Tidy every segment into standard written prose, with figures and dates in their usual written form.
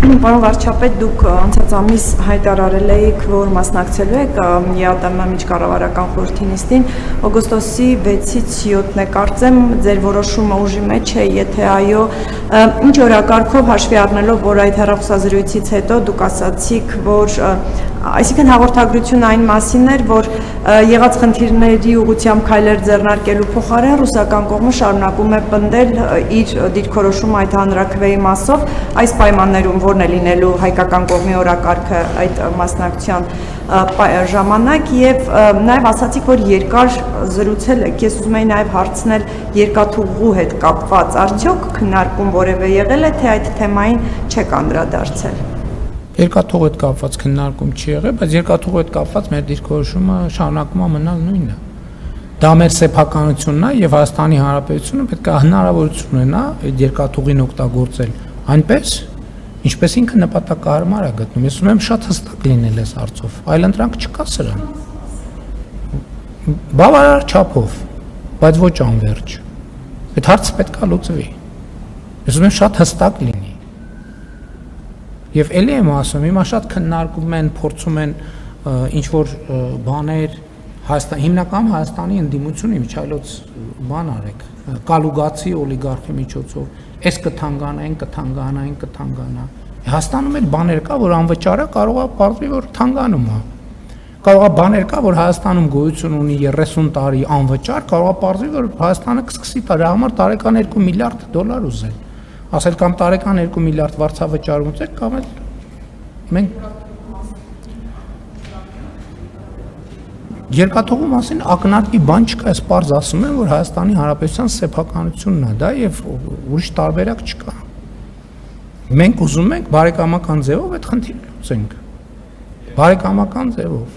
Պարոն վարչապետ, դուք անցած ամիս հայտարարել եք, որ մասնակցելու եք ԵԱՏՄ միջկառավարական խորհրդի նիստին օգոստոսի 6-ից 7-ն է, կարծեմ ձեր որոշումը ուժի մեջ է, եթե այո, ինչ օրակարգով հաշվի առնելով, որ այդ հեռախոսազրույցից հետո դուք ասացիք, որ այսինքն հաղորդագրությունը այն մասին էր, որ եղած խնդիրների ուղղությամբ քայլեր ձեռնարկելու փոխարեն ռուսական կողմը շարունակում է պնդել իր դիրքորոշումը այդ հանրաքվեի մասով, այս պայմաններում որն է լինելու հայկական կողմի օրակարգը այդ մասնակցության ժամանակ եւ նաեւ ասացիք, որ երկար զրուցել եք, ես ուզում եի նաեւ հարցնել երկաթուղու հետ կապված, արդյոք քննարկում որևէ եղել է, թե այդ թեմային չեք անդրադարձել։ Երկաթուղու հետ կապված քննարկում չի եղել, բայց երկաթուղու հետ կապված մեր դիրքորոշումը շարունակում է մնալ նույնը։ Դա մեր սեփականությունն է եւ Հայաստանի Հանրապետությունը պետք է հնարավորություն ունենա այդ երկաթուղին օգտագործել այնպես, ինչպես ինքը նպատակահարմար է գտնում։ Ես ուզում եմ շատ հստակ լինել այս հարցով, այլընտրանք չկա սրան։ Բավարար չափով, բայց ոչ անվերջ։ Այդ հարցը պետք է լուծվի։ Ես ուզում եմ շատ հստակ լինի։ Եվ ելի եմ ասում, հիմա շատ քննարկում են, փորձում են ինչ-որ բաներ, հիմնական Հայաստանի ընդդիմությունը միջայլոց բան արեք, կալուգացի օլիգարխի միջոցով, այս կթանկանա։ Հայաստանում էլ բաներ կա, որ անվճար է, կարող է պարզվի, որ թանգանում է։ Կարող է բաներ կա, որ Հայաստանում գոյություն ունի 30 տարի անվճար, կարող է պարզվի, որ Հայաստանը կսկսի դրա համար տարեկան $2 միլիարդ ուզել։ Ասել կամ տարեկան 2 միլիարդ վարձավճար ունեցեք, կամ էլ մենք երկաթուղու մասին ակնարկի բան չկա, ես պարզ ասում եմ, որ Հայաստանի Հանրապետության սեփականությունն է դա եւ ուրիշ տարբերակ չկա։ Մենք ուզում ենք բարեկամական ձևով այդ խնդիրը լուծենք։ Բարեկամական ձևով։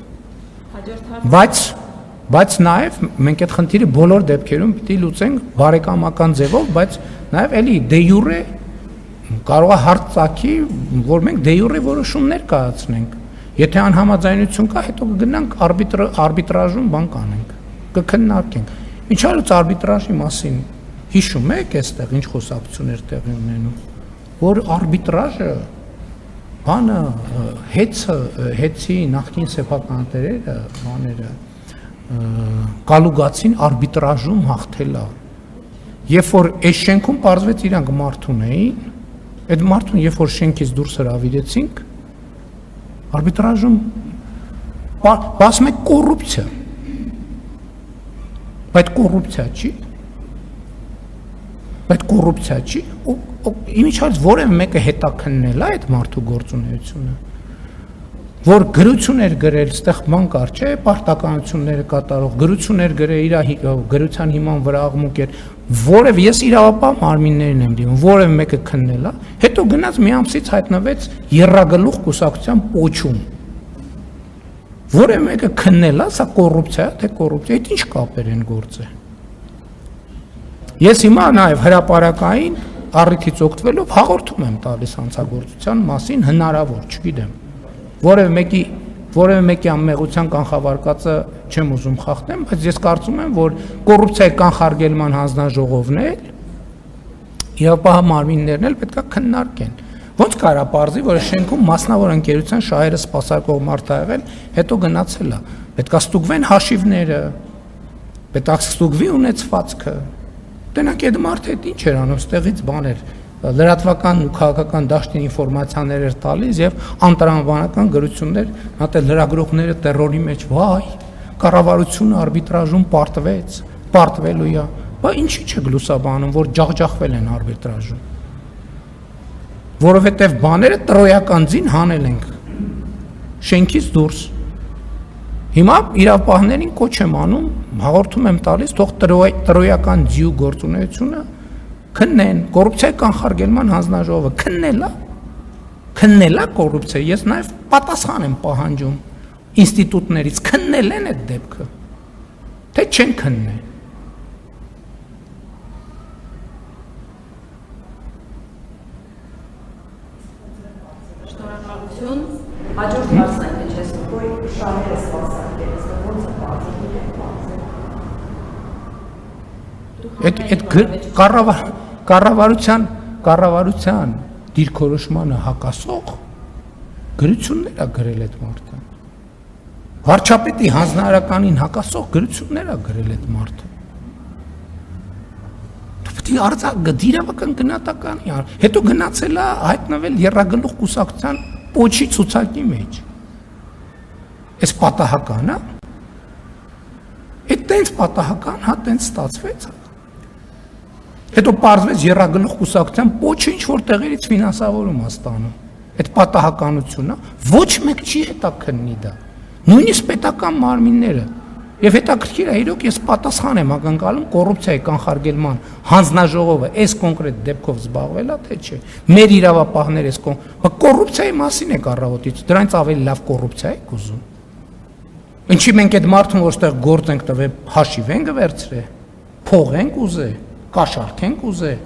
Բայց նաեւ մենք այդ խնդիրը բոլոր դեպքերում պիտի լուծենք բարեկամական ձևով, բայց նաեւ էլի դե յուրե կարող է հարց ծագի, որ մենք դե յուրե որոշումներ կայացնենք։ Եթե անհամաձայնություն կա, հետո կգնանք արբիտրաժում բան կանենք, կքննարկենք։ Ինչ արած արբիտրաժի մասին հիշում եք այստեղ ինչ խոսակցություններ տեղի ունենում, որ արբիտրաժը բանը հեծի նախկին սեփականատերերը, բաները կալուգացին արբիտրաժում հաղթել է։ Երբ որ այս շենքում պարզվեց իրանք մարդուն էին, այդ մարդուն երբ որ շենքից դուրս հրավիրեցինք, արբիտրաժում ասում եք կոռուպցիա։ Բայց կոռուպցիա չի։ Իմիջիայլոց որևէ մեկը հետաքննել է այդ մարդու գործունեությունը։ Որ գրություններ գրել, ստեղ բան կար, չէ, պարտականությունները կատարող, գրություններ գրել, իր գրության հիման վրա աղմուկ էր, որև ես իրավապահ մարմիններին եմ դիմում, որև մեկը քննել է, հետո գնաց մի ամսից հայտնվեց եռագլուխ կուսակցության պոչում։ Որև մեկը քննել է, սա կոռուպցիա է, թե կոռուպցիա, այդ ինչ կապեր են գործը։ Ես հիմա նաև հրապարակային առիթից օգտվելով հաղորդում եմ տալիս հանցագործության մասին հնարավոր, չգիտեմ։ Որևէ մեկի անմեղության կանխավարկածը չեմ ուզում խախտեմ, բայց ես կարծում եմ, որ կոռուպցիայի կանխարգելման հանձնաժողովն էլ իրավապահ մարմիններն էլ պետք է քննարկեն։ Ոնց կարա պարզի, որ շենքում մասնավոր ընկերության շահերը սպասարկող մարդ ա եղել, հետո գնացել է։ Պետք է ստուգվեն հաշիվները, պետք է ստուգվի ունեցվածքը։ Տենակ այդ մարդը ինչ էր անում, ստեղից բաներ լրատվական ու քաղաքական դաշտին ինֆորմացիաներ էր տալիս եւ անտրամաբանական գրություններ, հատ էլ լրագրողները տերորի մեջ, վայ, կառավարությունը արբիտրաժում պարտվելու է, բա ինչի՞ չեք լուսաբանում, որ ջախջախվել են արբիտրաժում։ Որովհետեւ բաները տրոյական ձին հանել ենք շենքից դուրս։ Հիմա իրավապահներին կոչ եմ անում, հաղորդում եմ տալիս, թող տրոյական ձիու գործունեությունը քննեն, կոռուպցիայի կանխարգելման հանձնաժողովը քննելա կոռուպցիա, ես նաև պատասխան եմ պահանջում ինստիտուտներից, քննել են այդ դեպքը, թե չեն քննել։ Շնորհակալություն, հաջորդ հարցն է, թե չես որ շահերը սպասարկել, ոնց է Այդ կառավարության դիրքորոշմանը հակասող գրություններ է գրել այդ մարդը։ Վարչապետի հանձնարարականին հակասող գրություններ է գրել այդ մարդը։ Պետք է դիրավական գնահատականի, հետո գնացել է հայտնվել Եռագլուխ կուսակցության պոչի ցուցակի մեջ։ Այս պատահական է։ Այդ տենց պատահական, հա տենց ստացվեց։ Հետո պարզվեց Եռագլուխ կուսակցության պոչը ինչ որ տեղերից ֆինանսավորում է ստանում։ Այդ պատահականությունը ոչ մեկ չի հետաքննի դա։ Նույնիսկ պետական մարմինները։ Եվ հետաքրքիր է, իրոք ես պատասխան եմ ակնկալում կոռուպցիայի կանխարգելման հանձնաժողովը այս կոնկրետ դեպքով զբաղվել է, թե չէ։ Մեր իրավապահները այս կոռուպցիայի մասին է կառավարությունից, դրանից ավելի լավ կոռուպցիա եք ուզում։ Ինչի մենք այդ մարդուն որտեղ գործ ենք տվել, հաշիվ ենք վերցրել, փող ենք ուզել, կաշառք ենք ուզել,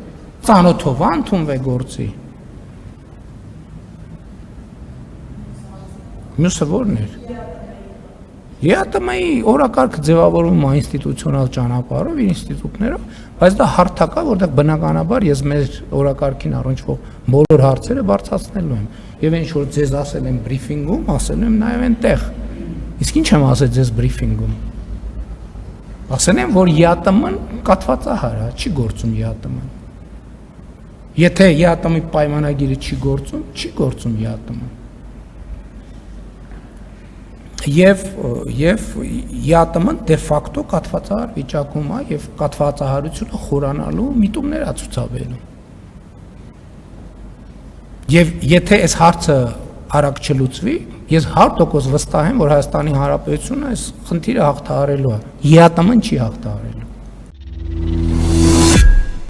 ծանոթով ընդունվել գործի։ Մյուսը ո՞րն էր։ ԵԱՏՄ-ի օրակարգը ձևավորվում է ինստիտուցիոնալ ճանապարհով, իր ինստիտուտներով, բայց դա հարթակ է, որտեղ բնականաբար ես մեր օրակարգին առնչվող բոլոր հարցերը բարձրացնելու եմ։ Եվ ինչ որ ձեզ ասել եմ բրիֆինգում, ասել եմ նաև այնտեղ։ Իսկ ինչ եմ ասել ձեզ բրիֆինգում։ Ասել եմ, որ ԵԱՏՄ-ն կաթվածահար է, չի գործում ԵԱՏՄ-ն։ Եթե ԵԱՏՄ-ի պայմանագիրը չի գործում, չի գործում ԵԱՏՄ-ն։ Եվ ԵԱՏՄ-ն դե ֆակտո կաթվածահար վիճակում է եւ կաթվածահարությունը խորանալու միտումներ է ցուցաբերում։ Եւ եթե այս հարցը արագ չլուծվի, ես 100% վստահ եմ, որ Հայաստանի Հանրապետությունը այս խնդիրը հաղթահարելու է։ ԵԱՏՄ-ն չի հաղթահարելու։